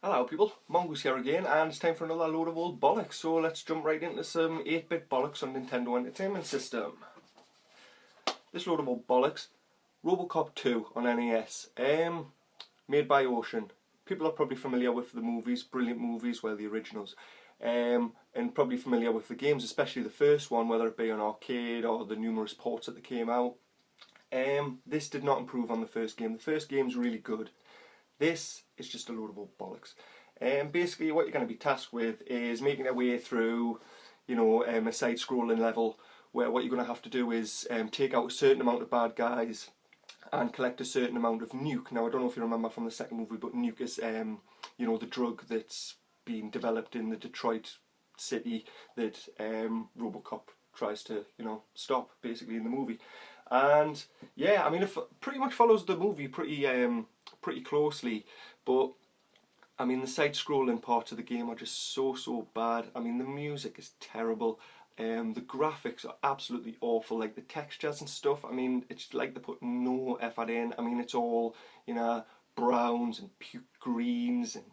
Hello people, Mongoose here again, and it's time for another load of old bollocks. So let's jump right into some 8-bit bollocks on Nintendo Entertainment System. This load of old bollocks, Robocop 2 on NES, made by Ocean. People are probably familiar with the movies, brilliant movies, well, the originals, and probably familiar with the games, especially the first one, whether it be on arcade or the numerous ports that came out. This did not improve on the first game. The first game's really good. This is just a load of old bollocks. Basically what you're going to be tasked with is making your way through, a side-scrolling level where what you're going to have to do is take out a certain amount of bad guys and collect a certain amount of nuke. Now I don't know if you remember from the second movie, but nuke is, the drug that's being developed in the Detroit city that Robocop tries to, stop basically in the movie. And yeah, I mean, it pretty much follows the movie pretty closely, but I mean the side-scrolling parts of the game are just so bad. I mean the music is terrible, the graphics are absolutely awful, like the textures and stuff. I mean it's like they put no effort in. I mean it's all browns and puke greens and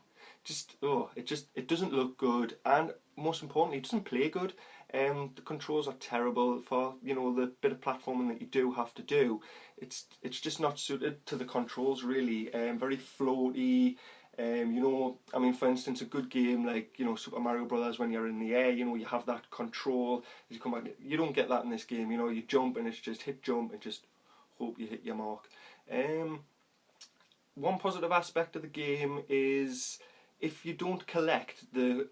it doesn't look good, and most importantly it doesn't play good. The controls are terrible for the bit of platforming that you do have to do. It's just not suited to the controls really. Very floaty. I mean, for instance, a good game like Super Mario Brothers, when you're in the air, you have that control. As you come back, you don't get that in this game. You jump and it's just hit jump and just hope you hit your mark. One positive aspect of the game is if you don't collect a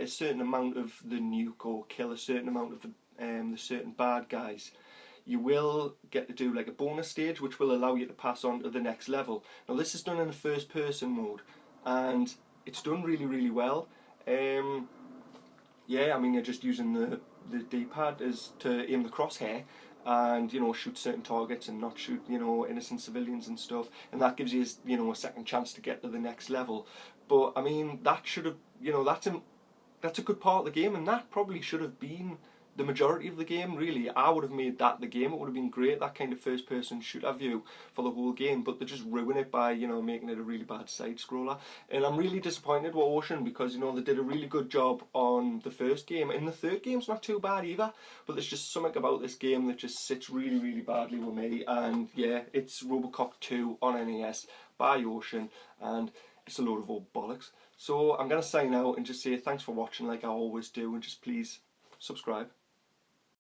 certain amount of the nuke or kill a certain amount of the certain bad guys, you will get to do like a bonus stage which will allow you to pass on to the next level. Now this is done in a first person mode and it's done really well. Yeah, I mean you're just using the D-pad as to aim the crosshair and shoot certain targets and not shoot innocent civilians and stuff, and that gives you a second chance to get to the next level. But I mean that should have that's a good part of the game, and that probably should have been the majority of the game really. I would have made that the game. It would have been great, that kind of first person shooter view for the whole game, but they just ruin it by making it a really bad side scroller. And I'm really disappointed with Ocean because they did a really good job on the first game, and the third game's not too bad either, but there's just something about this game that just sits really badly with me. And yeah, it's Robocop 2 on NES by Ocean, and it's a load of old bollocks. So I'm going to sign out and just say thanks for watching like I always do, and just please subscribe.